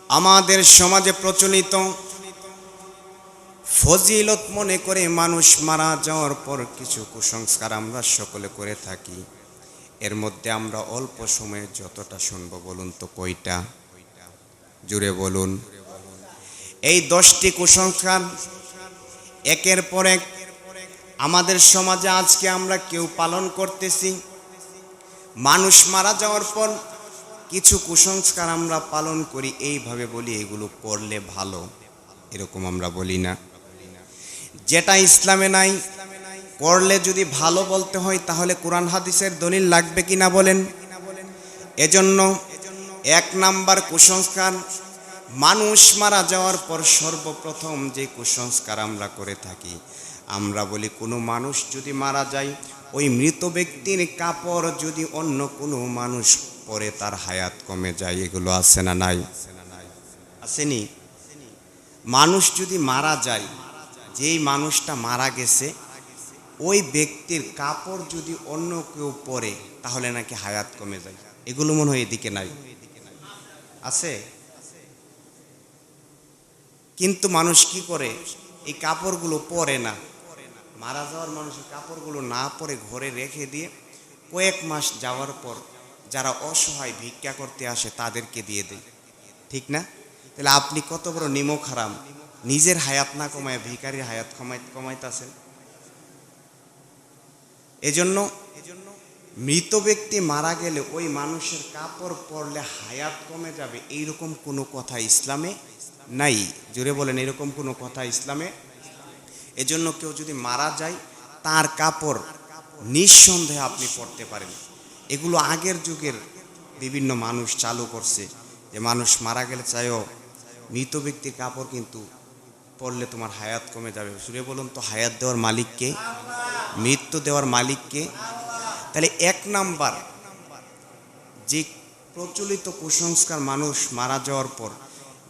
আমাদের সমাজে প্রচলিত ফজিলত মনে করে মানুষ মারা যাওয়ার পর কিছু কুসংস্কার আমরা সকলে করে থাকি। এর মধ্যে আমরা অল্প সময়ে যতটা শুনবো বলুন তো কয়টা? জুড়ে বলুন। এই 10টি কুসংস্কার একের পর এক আমাদের সমাজে আজকে আমরা কেউ পালন করতেছি। মানুষ মারা যাওয়ার পর কিছু কুসংস্কার আমরা পালন করি, এইভাবে বলি এগুলো করলে ভালো, এরকম আমরা বলি না। যেটা ইসলামে নাই, করলে যদি ভালো বলতে হয় তাহলে কোরআন হাদিসের দলিল লাগবে কিনা বলেন? এজন্য 1 নাম্বার কুসংস্কার, মানুষ মারা যাওয়ার পর সর্বপ্রথম যে কুসংস্কার আমরা করে থাকি, আমরা বলি কোনো মানুষ যদি মারা যায়, ওই মৃত ব্যক্তির কাপড় যদি অন্য কোনো মানুষ পরে তার হায়াত কমে যায়। এগুলো আছে না নাই? আসেনি? মানুষ যদি মারা যায়, যেই মানুষটা মারা গেছে ওই ব্যক্তির কাপড় যদি অন্য কেউ পরে তাহলে নাকি হায়াত কমে যায়। এগুলো মনে হয় এদিকে নাই, আছে? কিন্তু মানুষ কি করে, এই কাপড়গুলো পরে না। মারা যাওয়ার মানুষের কাপড়গুলো না পরে ঘরে রেখে দিয়ে কয়েক মাস যাওয়ার পর যারা অসহায় ভিক্ষা করতে আসে তাদেরকে দিয়ে দেয়, ঠিক না? তাহলে আপনি কত বড় নিমক হারাম, নিজের হায়াত না কমায় ভিখারির হায়াত কমাইতেছেন। এজন্য মৃত ব্যক্তি মারা গেলে ওই মানুষের কাপড় পরলে হায়াত কমে যাবে, এইরকম কোনো কথা ইসলামে নাই। জুড়ে বলেন, এরকম কোনো কথা ইসলামে। এজন্য কেউ যদি মারা যায় তার কাপড় নিঃসন্দেহে আপনি পরতে পারেন। এগুলো আগের যুগের বিভিন্ন মানুষ চালু করছে, যে মানুষ মারা গেলে চাইও মৃত ব্যক্তির কাপড় কিন্তু পরলে তোমার হায়াত কমে যাবে। জুড়ে বলুন তো, হায়াত দেওয়ার মালিককে? মৃত্যু দেওয়ার মালিককে? তাহলে 1 নাম্বার যে প্রচলিত কুসংস্কার, মানুষ মারা যাওয়ার পর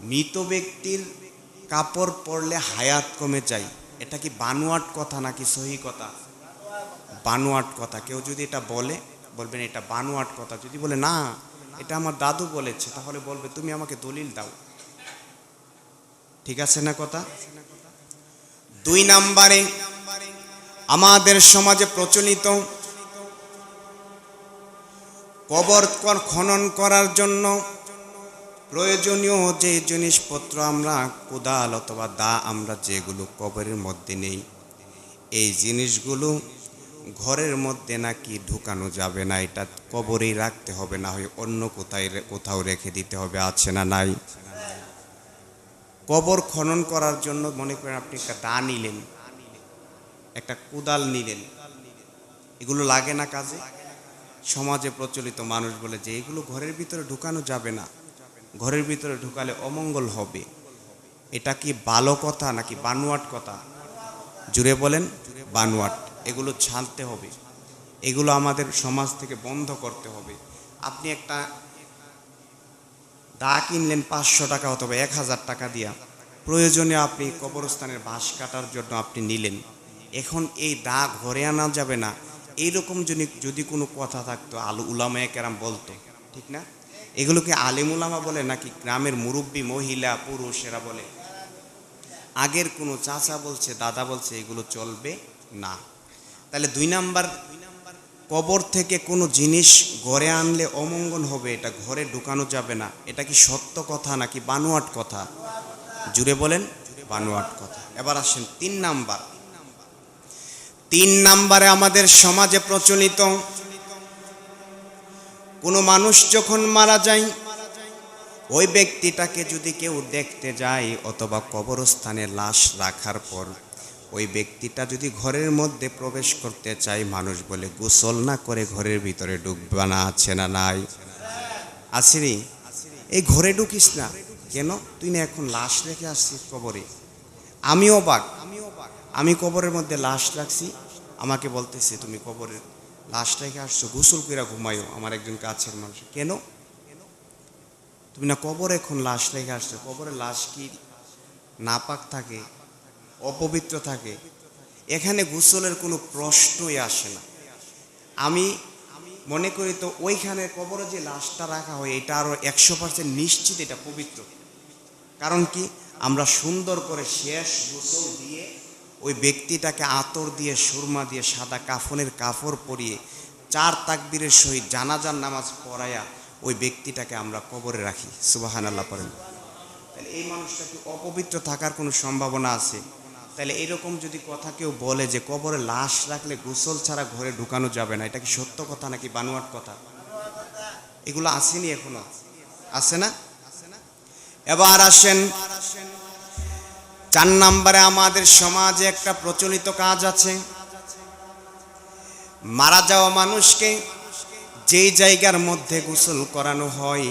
মৃত ব্যক্তির কাপড় পরলে হায়াত কমে যায়, এটা কি বানোয়াট কথা নাকি সহি কথা? বানোয়াট কথা। কেউ যদি এটা বলে, বলবেন এটা বানোয়াট কথা। যদি বলে না এটা আমার দাদু বলেছে, তাহলে বলবে তুমি আমাকে দলিল দাও। ঠিক আছে না কথা? 2 নাম্বারে আমাদের সমাজে প্রচলিত কবর খনন করার জন্য প্রয়োজনীয় যে জিনিসপত্র আমরা কোদাল অথবা দা আমরা যেগুলো কবরের মধ্যে নেই, এই জিনিসগুলো ঘরের মধ্যে নাকি ঢুকানো যাবে না, এটা কবরেই রাখতে হবে, না হয় অন্য কোথাও রেখে দিতে হবে। আছে না নাই? কবর খনন করার জন্য মনে করেন আপনি একটা দা নিলেন, একটা কোদাল নিলেন, এগুলো লাগে না কাজে? সমাজে প্রচলিত মানুষ বলে যে এগুলো ঘরের ভিতরে ঢুকানো যাবে না, ঘরের ভিতরে ঢুকালে অমঙ্গল হবে। এটা কি ভালো কথা নাকি বানোয়াট কথা? জুড়ে বলেন, বানোয়াট। এগুলো ছাড়তে হবে, এগুলো আমাদের সমাজ থেকে বন্ধ করতে হবে। আপনি একটা দা কিনলেন 500 টাকা অথবা 1000 টাকা দিয়া, প্রয়োজনে আপনি কবরস্থানের বাঁশ কাটার জন্য আপনি নিলেন, এখন এই দা ঘরে আনা যাবে না, এইরকম যদি কোনো কথা থাকতো উলামায়ে কেরাম বলতো, ঠিক না? এগুলোকে আলেম উলামা বলে নাকি গ্রামের মুরব্বী মহিলা পুরুষ এরা বলে? আগের কোনো চাচা বলছে, দাদা বলছে এগুলো চলবে না। তাহলে 2 নাম্বার, কবর থেকে কোনো জিনিস ঘরে আনলে অমঙ্গল হবে, এটা ঘরে ঢুকানো যাবে না। এটা কি সত্য কথা নাকি বানোয়াট কথা? জুড়ে বলেন, বানোয়াট কথা। এবার আসেন 3 নাম্বার। 3 নাম্বারে আমাদের সমাজে প্রচলিত কোনো মানুষ যখন মারা যায়, ওই ব্যক্তিটাকে যদি কেউ দেখতে যায় অথবা কবরস্থানে লাশ রাখার পর ওই ব্যক্তিটা যদি ঘরের মধ্যে প্রবেশ করতে চায়, মানুষ বলে গোসল না করে ঘরের ভিতরে ঢুকবে না। আছে না নাই? আসেনি? এই ঘরে ঢুকিস না কেন? তুই না এখন লাশ রেখে আসছিস কবরে। আমিও অবাক, আমি কবরের মধ্যে লাশ রাখছি, আমাকে বলতেছে তুমি কবরের লাশ রেখে আসছো, গোসল করে ঘুমাইও। আমার একজন কাছের মানুষ, কেন? তুমি না কবরে এখন লাশ রেখে আসছো, কবরের লাশ কি নাপাক থাকে, অপবিত্র থাকে? এখানে গোসলের কোনো প্রশ্নই আসে না। আমি মনে করি তো ওইখানে কবরে যে লাশটা রাখা হয় এটা আরো 100% নিশ্চিত এটা পবিত্র। কারণ কি, আমরা সুন্দর করে শেষ গোসল দিয়ে ওই ব্যক্তিটাকে আতর দিয়ে সুরমা দিয়ে সাদা কাফনের কাপড় পরিয়ে 4 তাকবীরের সহিত জানাজার নামাজ পড়ায়া ওই ব্যক্তিটাকে আমরা কবরে রাখি। সুবহানাল্লাহ পড়েন। তাহলে এই মানুষটা কি অপবিত্র থাকার কোনো সম্ভাবনা আছে? তাহলে এরকম যদি কথা কেউ বলে যে কবরে লাশ রাখলে গোসল ছাড়া ঘরে ঢুকানো যাবে না, এটা কি সত্য কথা নাকি বানোয়াট কথা? এগুলো আসেনি, এখনো আছে না? এবার আসেন 4 নম্বরে, আমাদের সমাজে একটা প্রচলিত কাজ আছে। মারা যাওয়া মানুষকে যেই জায়গার মধ্যে গোসল করানো হয়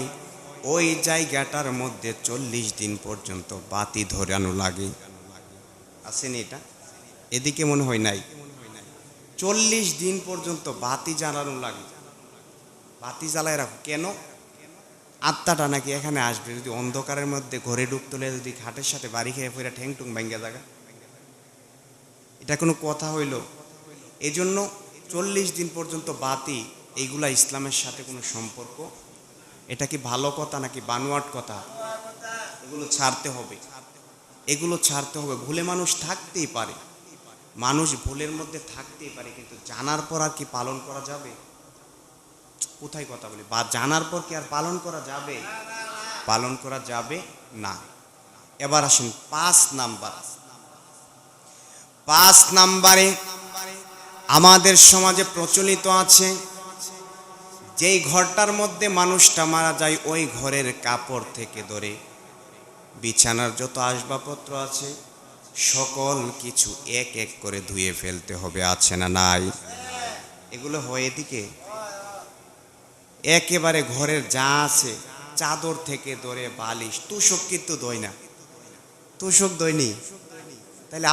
ওই জায়গাটার মধ্যে 40 দিন পর্যন্ত বাতি ধরানো লাগে। আসেনি এটা? এদিকে মনে হয় নাই। 40 দিন পর্যন্ত বাতি জ্বালানো লাগে। বাতি জ্বালায় রাখো কেন? আত্মাটা নাকি এখানে আসবে। যদি অন্ধকারের মধ্যে ঘরে ঢুকতে হলে যদি খাটের সাথে বাড়ি খেয়ে ফেরা ঠ্যাং টুং ভাঙ্গা জায়গা, এটা কোনো কথা হইল? এই জন্য 40 দিন পর্যন্ত বাতি, এইগুলা ইসলামের সাথে কোনো সম্পর্ক? এটা কি ভালো কথা নাকি বানোয়াট কথা? এগুলো ছাড়তে হবে, এগুলো ছাড়তে হবে। ভুলে মানুষ থাকতেই পারে, মানুষ ভুলের মধ্যে থাকতেই পারে, কিন্তু জানার পর আর কি পালন করা যাবে? কোথায় কথা বলি? বা জানার পর কি আর পালন করা যাবে? পালন করা যাবে না। এবার আসুন 5 নাম্বার। 5 নাম্বারে আমাদের সমাজে প্রচলিত আছে, যেই ঘরটার মধ্যে মানুষটা মারা যায় ওই ঘরের কাপড় থেকে ধরে বিছানার যত আসবাবপত্র আছে সকল কিছু এক এক করে ধুয়ে ফেলতে হবে। আছে না নাই? এগুলো হয় এদিকে। একেবারে ঘরের যা আছে চাদর থেকে ধরে বালিশ, তুষক কিন্তু দই না, তুষক দইনি। তাহলে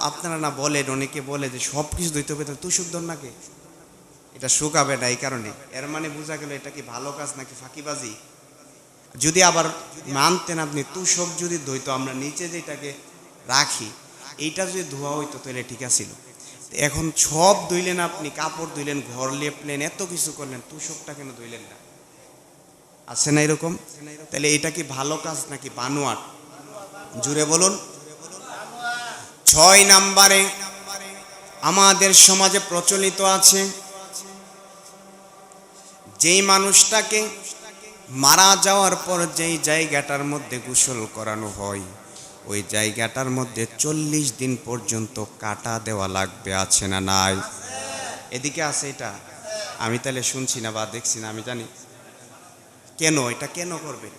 আপনারা না বলেন, অনেকে বলে যে সব কিছু ধুইতে হবে, তাহলে তুষক দন নাকি? এটা শুকাবে না, এই কারণে। এর মানে বোঝা গেল এটা কি ভালো কাজ নাকি ফাঁকিবাজি? যদি আবার মানতেন আপনি, তুষক যদি ধুইতো, আমরা নিচে যেটাকে রাখি এইটা যদি ধোয়া হইতো তাহলে ঠিক আছিল। এখন সব ধুইলেন, আপনি কাপড় ধুইলেন, ঘর লেপলেন, এত কিছু করলেন, তুষকটা কেন ধুইলেন না? আছে না এরকম? তাহলে এটা কি ভালো কাজ নাকি বানোয়াট? জুড়ে বলুন। 6 নাম্বারে আমাদের সমাজে প্রচলিত আছে, যেই মানুষটাকে মারা যাওয়ার পর যেই জায়গাটার মধ্যে গোসল করানো হয় ওই জায়গাটার মধ্যে 40 দিন পর্যন্ত কাটা দেওয়া লাগবে। আছে না নাই? এদিকে আছে এটা? আমি তাহলে শুনছি না বা দেখছি না, আমি জানি। কেন এটা কেন করবে?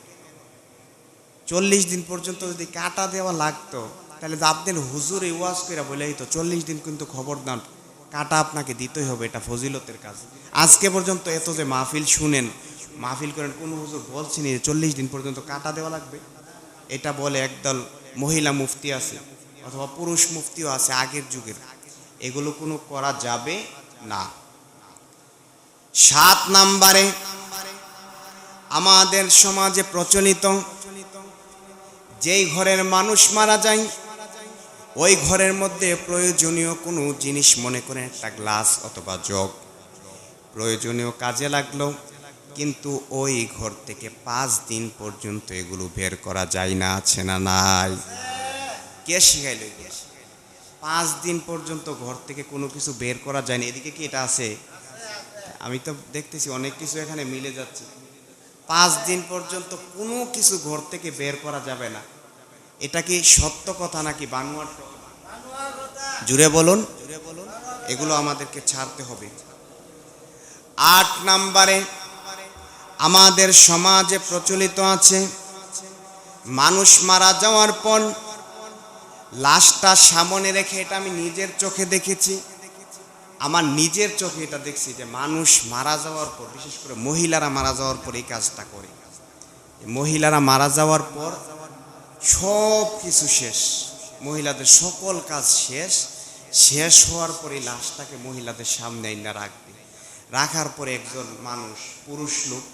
40 দিন পর্যন্ত যদি কাটা দেওয়া লাগতো তাহলে আপনাদের হুজুরে ওয়াজ করে বলেই তো 40 দিন কিন্তু খবরদার কাটা আপনাকে দিতেই হবে, এটা ফজিলতের কাজ। আজকে পর্যন্ত এত যে মাহফিল শুনেন, মাহফিল করেন, কোন হুজুর বলছেন 40 দিন পর্যন্ত কাটা দেওয়া লাগবে? এটা বলে একদল মহিলা মুফতি আছে অথবা পুরুষ মুফতিও আছে আগের যুগের। এগুলো কোনো করা যাবে না। 7 নাম্বারে আমাদের সমাজে প্রচলিত, যেই ঘরের মানুষ মারা যায় ওই ঘরের মধ্যে প্রয়োজনীয় কোনো জিনিস, মনে করেন একটা গ্লাস অথবা জগ, প্রয়োজনীয় কাজে লাগলো, কিন্তু ওই ঘর থেকে 5 দিন পর্যন্ত এগুলো বের করা যায় না। আছে না নাই? কে শিখাইল এগুলো? 5 দিন পর্যন্ত ঘর থেকে কোনো কিছু বের করা যায় না। এদিকে কি এটা আছে? আমি তো দেখতেছি অনেক কিছু এখানে মিলে যাচ্ছে। 5 দিন পর্যন্ত কোনো কিছু ঘর থেকে বের করা যাবে না। এটা কি সত্য কথা নাকি বানোয়াট কথা? জুড়ে বলুন। এগুলো আমাদেরকে ছাড়তে হবে। 8 নাম্বারে আমাদের সমাজে প্রচলিত আছে, মানুষ মারা যাওয়ার পর লাশটা সামনে রেখে, এটা আমি নিজের চোখে দেখেছি, আমার নিজের চোখে এটা দেখছি, যে মানুষ মারা যাওয়ার পর, বিশেষ করে মহিলারা মারা যাওয়ার পর এই কাজটা করে। মহিলারা মারা যাওয়ার পর সব কিছু শেষ, মহিলাদের সকল কাজ শেষ হওয়ার পরে লাশটাকে মহিলাদের সামনে এনে রাখবে। রাখার পরে একজন মানুষ, পুরুষ লোক,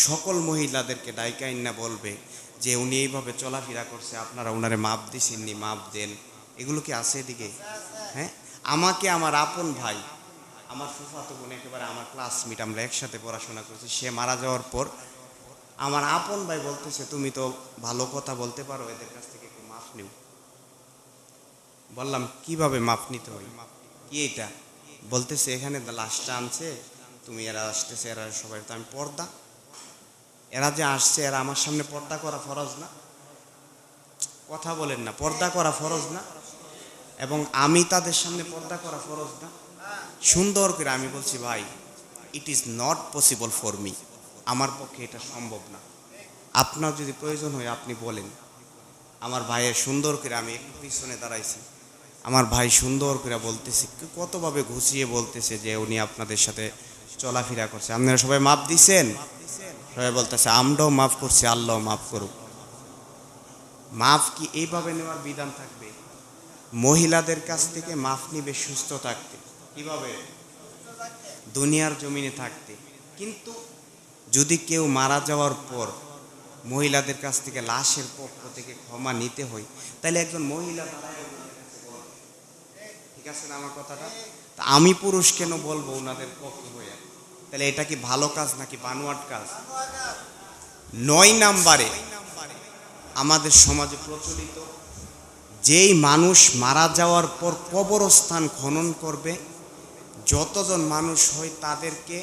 সকল মহিলাদেরকে ডাইকা এনে বলবে যে উনি এইভাবে চলাফেরা করছে, আপনারা ওনারে মাপ দিছেননি, মাপ দেন। এগুলো কি আছে এদিকে? হ্যাঁ, আমাকে আমার আপন ভাই, আমার ফুফাতো বোন, একেবারে আমার ক্লাসমেট, আমরা একসাথে পড়াশোনা করছি, সে মারা যাওয়ার পর আমার আপন ভাই বলতেছে তুমি তো ভালো কথা বলতে পারো, এদের কাছ থেকে একটু মাফ নিও। বললাম কিভাবে মাফ নিতে হয়, কি এটা? বলতেছে এখানে লাশটা আনছে, তুমি এরা আসতেছে, এরা সবাই তো আমি পর্দা, এরা যে আসছে এরা আমার সামনে পর্দা করা ফরজ না? কথা বলেন না, পর্দা করা ফরজ না? এবং আমি তাদের সামনে পর্দা করা ফরজ না? সুন্দর করে আমি বলছি ভাই, it is not possible for me, আমার পক্ষে এটা সম্ভব না। আপনার যদি প্রয়োজন হয় আপনি বলেন। আমার ভাইয়ের সুন্দর করে, আমি একটু পিছনে দাঁড়াইছি, আমার ভাই সুন্দর করে বলতেছে, কতভাবে ঘুষিয়ে বলতেছে যে উনি আপনাদের সাথে চলাফেরা করছে, আপনারা সবাই মাপ দিছেন? সবাই বলতেছে আমরাও মাফ করছি, আল্লাহ মাফ করুক। মাফ কি এইভাবে নেওয়ার বিধান থাকবে? মহিলাদের কাছ থেকে মাফ নিবে সুস্থ থাকতে, কিভাবে? দুনিয়ার জমিনে থাকতে। কিন্তু যদি কেউ মারা যাওয়ার পর মহিলাদের কাছ থেকে লাশের পক্ষ থেকে ক্ষমা নিতে হয়, তাহলে একজন মহিলা দাঁড়ায়, ঠিক আছে না আমার কথাটা? তা আমি পুরুষ কেন বলবো ওনাদের পক্ষে হয়ে? তাহলে এটা কি ভালো কাজ নাকি বানোয়াট কাজ? 9 নাম্বারে আমাদের সমাজে প্রচলিত, যেই মানুষ মারা যাওয়ার পর কবরস্থান খনন করবে, যতজন মানুষ হয় তাদেরকে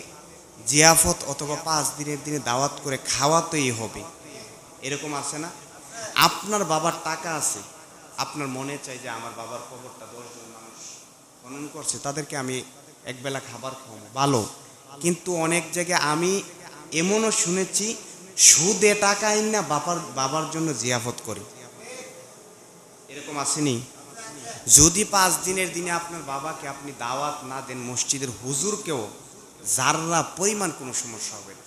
জিয়াফত অথবা 5 দিনের দিনে দাওয়াত করে খাওয়াতেই হবে। এরকম আছে না? আপনার বাবার টাকা আছে, আপনার মনে চাই যে আমার বাবার কবরটা 10 জন মানুষ খনন করছে, তাদেরকে আমি একবেলা খাবার খাওয়াবো, ভালো। কিন্তু অনেক জায়গায় আমি এমনও শুনেছি সুদে টাকা আইন না বাবার জন্য জিয়াফত করে। এরকম আসেনি? যদি 5 দিনের দিনে আপনার বাবাকে আপনি দাওয়াত না দেন, মসজিদের হুজুরকেও, যাররা পরিমাণ কোনো সমস্যা হবে না।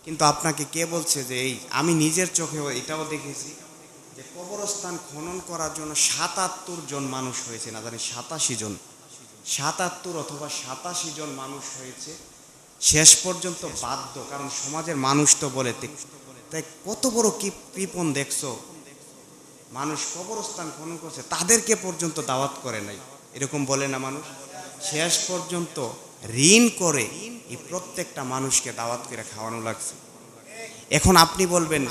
কিন্তু আপনাকে কে বলছে যে এই, আমি নিজের চোখে এটাও দেখেছি যে কবরস্থান খনন করার জন্য 77 জন মানুষ হয়েছে, না জানি 87 জন, 77 অথবা 87 জন মানুষ হয়েছে। শেষ পর্যন্ত বাধ্য, কারণ সমাজের মানুষ তো বলে, তাই কত বড় কি কৃপণ দেখছো, মানুষ কবরস্থান খনন করছে, তাদেরকে পর্যন্ত দাওয়াত করে নাই, এরকম বলে না মানুষ? শেষ পর্যন্ত ঋণ করে এই প্রত্যেকটা মানুষকে দাওয়াত করে খাওয়ানো লাগছে। এখন আপনি বলবেন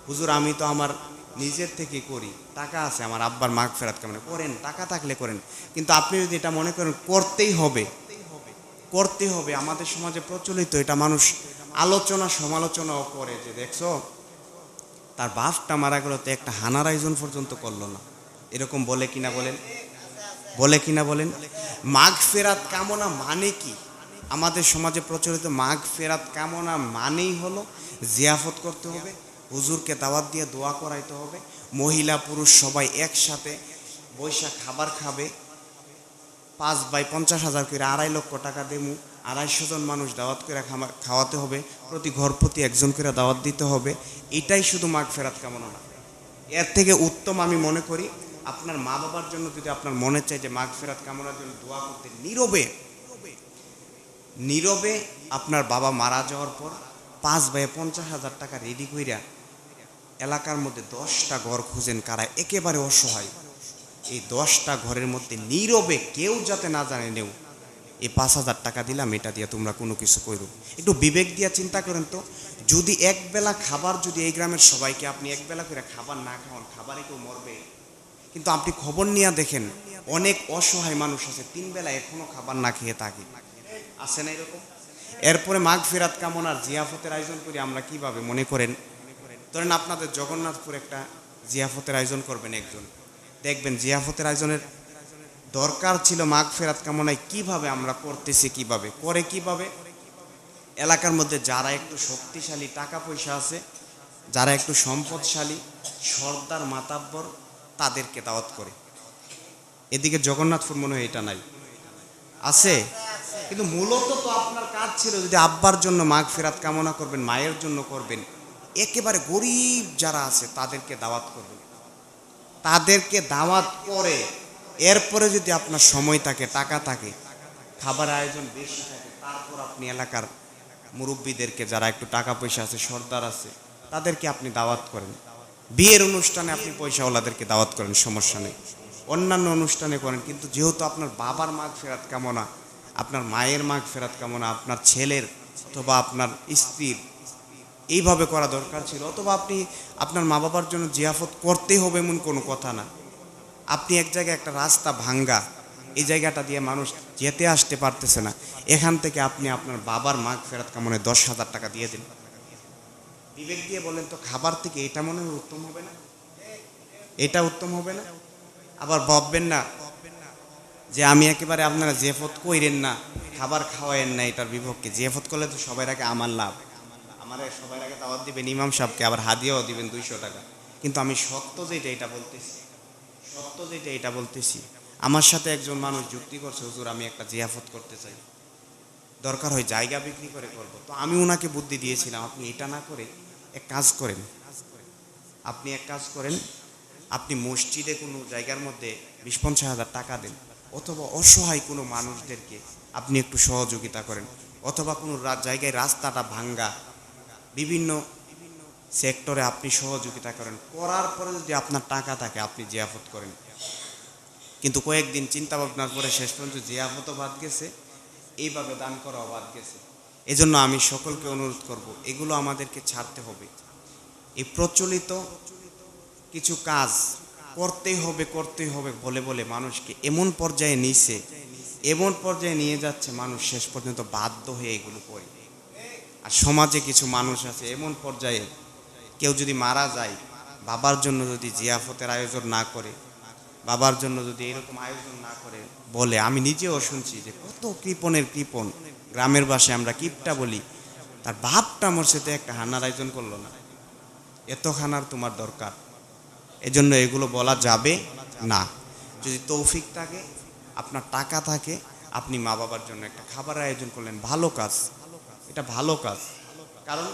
হুজুর আমি তো আমার নিজের থেকে করি, টাকা আছে, আমার আব্বার মাগফিরাত কেমন করেন, টাকা থাকলে করেন। কিন্তু আপনি যদি এটা মনে করেন করতেই হবে, করতে হবে, আমাদের সমাজে প্রচলিত এটা, মানুষ আলোচনা সমালোচনাও করে যে দেখছো তার বাপটা মারা গেল তো একটা হানার আয়োজন পর্যন্ত করলো না, এরকম বলে কিনা বলেন? বলে কিনা বলেন? মাগফিরাত কামনা মানে কি? আমাদের সমাজে প্রচলিত মাগফিরাত কামনা মানেই হলো জিয়াফত করতে হবে, হুজুরকে দাওয়াত দিয়ে দোয়া করাইতে হবে, মহিলা পুরুষ সবাই একসাথে বৈশাখ খাবার খাবে, 5 বাই 50,000 করে 2.5 লক্ষ টাকা দেবো, 250 জন মানুষ দাওয়াত করে খাওয়াতে হবে, প্রতি ঘর প্রতি একজন করে দাওয়াত দিতে হবে। এটাই শুধু মাগফিরাত কামনা না। এর থেকে উত্তম আমি মনে করি আপনার মা বাবার জন্য যদি আপনার মনে চাই যে মাগফিরাত কামনার জন্য দোয়া করতে, নীরবে নীরবে আপনার বাবা মারা যাওয়ার পর 5 বাই 50,000 টাকা রেডি কইরা এলাকার মধ্যে 10টা ঘর খুঁজেন, কারা একেবারে অসহায়, এই 10টা ঘরের মধ্যে নীরবে কেউ যাতে না জানে নেও, এই 5,000 টাকা দিলাম, এটা দিয়ে তোমরা কোনো কিছু করো। একটু বিবেক দিয়ে চিন্তা করেন তো, যদি একবেলা খাবার, যদি এই গ্রামের সবাইকে আপনি একবেলা করে খাবার না খাওয়ান, খাবারে কেউ মরবে? কিন্তু আপনি খবর নিয়ে দেখেন অনেক অসহায় মানুষ আছে 3 বেলা এখনো খাবার না খেয়ে থাকে, আছে না এরকম? এরপরে মাগফিরাত কামনার জিয়াফতের আয়োজন করি আমরা কিভাবে, মনে করেন ধরেন আপনাদের জগন্নাথপুর একটা জিয়াফতের আয়োজন করবেন একজন, দেখবেন জিয়াফতের আয়োজনের দরকার ছিল মাগফিরাত কামনায়, কিভাবে আমরা করতেছি, কিভাবে করে, কিভাবে এলাকার মধ্যে যারা একটু শক্তিশালী, টাকা পয়সা আছে, যারা একটু সম্পদশালী, সর্দার মাতাব্বর, তাদেরকে দাওয়াত করে। এদিকে জগন্নাথপুর মনে হয় এটা নাই, আছে? কিন্তু মূলত তো আপনার কাজ ছিল যদি আব্বার জন্য মাগফিরাত কামনা করবেন, মায়ের জন্য করবেন, একেবারে গরিব যারা আছে তাদেরকে দাওয়াত করবেন, তাদেরকে দাওয়াত করে এরপরে যদি আপনার সময় থাকে, টাকা থাকে, খাবার আয়োজন বেশি থাকে, তারপর আপনি এলাকার মুরব্বীদেরকে, যারা একটু টাকা পয়সা আছে, সর্দার আছে, তাদেরকে আপনি দাওয়াত করেন। বিয়ের অনুষ্ঠানে আপনি পয়সাওয়ালাদেরকে দাওয়াত করেন, সমস্যা নেই, অন্যান্য অনুষ্ঠানে করেন। কিন্তু যেহেতু আপনার বাবার মাগফিরাত কামনা, আপনার মায়ের মাগফিরাত কামনা, আপনার ছেলের অথবা আপনার স্ত্রীর, এইভাবে করা দরকার ছিল। অথবা আপনি আপনার মা বাবার জন্য জিয়াফত করতেই হবে এমন কোনো কথা না। আপনি এক জায়গায় একটা রাস্তা ভাঙ্গা, এই জায়গাটা দিয়ে মানুষ যেতে আসতে পারতেছে না, এখান থেকে আপনি আপনার বাবার মাগফিরাত কামনায় 10,000 টাকা দিয়ে দিন। বিবেক দিয়ে বলেন তো, খাবার থেকে এটা মনে হয় উত্তম হবে না? এটা উত্তম হবে না? আবার ভাববেন না যে আমি একেবারে আপনারা জিয়াফত কইরেন না, খাবার খাওয়ায়েন না, এটার বিপক্ষে। জিয়াফত করলে তো সবাই আগে আমার লাভ, আমার সবাই আগে দাওয়াত দিবেন ইমাম সাহেবকে, আবার হাদিয়াও দিবেন 200 টাকা। কিন্তু আমি সত্য যেটা এটা বলতেছি, সত্য যেটা এটা বলতেছি। আমার সাথে একজন মানুষ যুক্তি করছে, হুজুর আমি একটা জিয়াফত করতে চাই, দরকার হয় জায়গা বিক্রি করে করব। তো আমি ওনাকে বুদ্ধি দিয়েছিলাম, আপনি এটা না করে এক কাজ করেন, আপনি মসজিদে কোনো জায়গার মধ্যে 20-50 হাজার টাকা দেন, অথবা অসহায় কোনো মানুষদেরকে আপনি একটু সহযোগিতা করেন, অথবা কোনো জায়গায় রাস্তাটা ভাঙ্গা, বিভিন্ন সেক্টরে আপনি সহযোগিতা করেন। করার পরে যদি আপনার টাকা থাকে আপনি জিয়াফত করেন। কিন্তু কয়েকদিন চিন্তা ভাবনার পরে শেষ পর্যন্ত জিয়াফতও বাদ গেছে, এইভাবে দান করাও বাদ গেছে। এজন্য আমি সকলকে অনুরোধ করব, এগুলো আমাদেরকে ছাড়তে হবে। এই প্রচলিত কিছু কাজ করতেই হবে বলে বলে মানুষকে এমন পর্যায়ে নিয়ে যাচ্ছে, মানুষ শেষ পর্যন্ত বাধ্য হয়ে এগুলো করে। আর সমাজে কিছু মানুষ আছে এমন পর্যায়ে, কেউ যদি মারা যায়, বাবার জন্য যদি জিয়াফতের আয়োজন না করে, বাবার জন্য যদি এরকম আয়োজন না করে, বলে, আমি নিজেও শুনছি যে কত কৃপণ গ্রামের ভাষায় আমরা কিপটা বলি, তার বাপটা মরছে তো একটা হান্নার আয়োজন করলো না, এত খানার তোমার দরকার। এজন্য এগুলো বলা যাবে না। যদি তৌফিক থাকে, আপনার টাকা থাকে, আপনি মা বাবার জন্য একটা খাবারের আয়োজন করলেন, ভালো কাজ, এটা ভালো কাজ। কারণ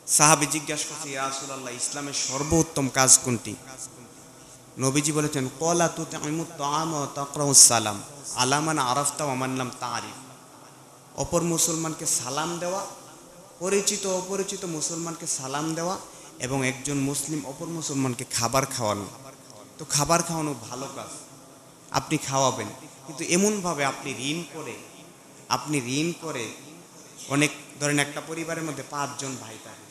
সাহাবী জিজ্ঞাসা করছে, ইয়া রাসূলুল্লাহ, ইসলামের সর্বোত্তম কাজ কোনটি? নবীজি বলেছেন, ক্বালা তুতঈমুত তাআম ওয়া তাকরাউস সালাম আলা মান আরাফতা ওয়া মান লাম তারিফ। অপর মুসলমানকে সালাম দেওয়া, পরিচিত অপরিচিত মুসলমানকে সালাম দেওয়া, এবং একজন মুসলিম অপর মুসলমানকে খাবার খাওয়ানো। তো খাবার খাওয়ানো ভালো কাজ, আপনি খাওয়াবেন, কিন্তু এমনভাবে আপনি ঋণ করে অনেক, ধরেন একটা পরিবারের মধ্যে 5 জন ভাই থাকে,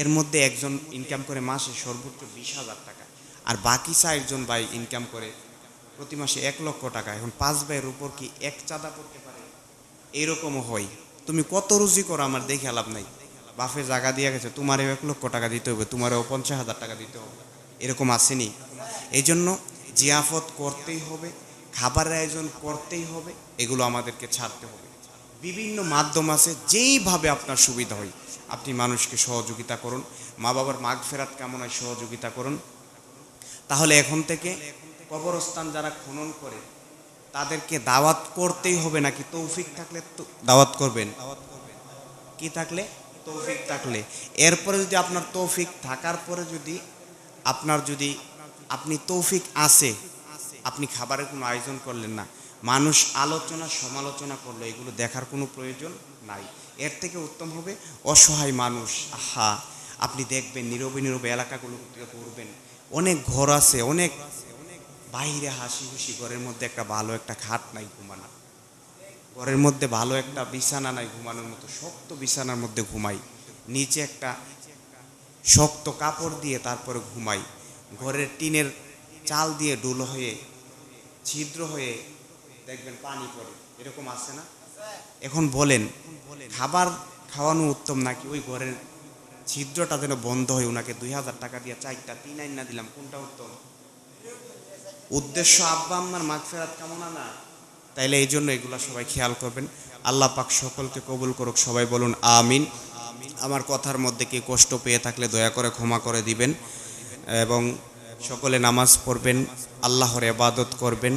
এর মধ্যে একজন ইনকাম করে মাসে সর্বোচ্চ 20,000 টাকা, আর বাকি 4 জন ভাই ইনকাম করে প্রতি মাসে 1 লক্ষ টাকা। এখন 5 ভাইয়ের উপর কি এক চাঁদা করতে পারে? এরকমও হয়। তুমি কত রুজি করো আমার দেখে লাভ নাই, বাফে জায়গা দিয়ে গেছে, তোমারও 1 লক্ষ টাকা দিতে হবে, তোমারও 50,000 টাকা দিতে হবে, এরকম আসেনি? এই জন্য জিয়াফত করতেই হবে, খাবারের আয়োজন করতেই হবে, এগুলো আমাদেরকে ছাড়তে হবে। বিভিন্ন মাধ্যম আছে, যেইভাবে আপনার সুবিধা হয় আপনি মানুষকে সহযোগিতা করুন, মা বাবার মাগফিরাত কামনায় সহযোগিতা করুন। তাহলে এখন থেকে কবরস্থান যারা খনন করে তাদেরকে দাওয়াত করতেই হবে নাকি তৌফিক থাকলে দাওয়াত করবেন? কি থাকলে? তৌফিক থাকলে। এরপরে যদি আপনার তৌফিক থাকার পরে যদি আপনি তৌফিক আছে, আপনি খাবারের কোনো আয়োজন করলেন না, মানুষ আলোচনা সমালোচনা করলো, এগুলো দেখার কোনো প্রয়োজন নাই। এর থেকে উত্তম হবে অসহায় মানুষ, আপনি দেখবেন নীরবে এলাকাগুলো ঘুরবেন, অনেক ঘর আছে, অনেক বাইরে হাসি খুশি, ঘরের মধ্যে একটা ভালো একটা খাট নাই ঘুমানো, ঘরের মধ্যে ভালো একটা বিছানা নাই ঘুমানোর মতো, শক্ত বিছানার মধ্যে ঘুমাই, নিচে একটা শক্ত কাপড় দিয়ে তারপরে ঘুমাই, ঘরের টিনের চাল দিয়ে ডুল হয়ে ছিদ্র হয়ে দেখবেন পানি পড়ে, এরকম আছে না? এখন বলেন, খাবার খাওয়ানো উত্তম নাকি ওই ঘরের ছিদ্রটা যেন বন্ধ হয়, ওনাকে 2,000 টাকা দিয়ে 4টা 3 আইন না দিলাম, কোনটা উত্তম? উদ্দেশ্য আব্বা আম্মার মাগফিরাত কামনা না? তাইলে এই জন্য এগুলো সবাই খেয়াল করবেন। আল্লাহ পাক সকলকে কবুল করুক, সবাই বলুন আমিন। আমার কথার মধ্যে কি কষ্ট পেয়ে থাকলে দয়া করে ক্ষমা করে দিবেন, এবং সকলে নামাজ পড়বেন, আল্লাহর ইবাদত করবেন।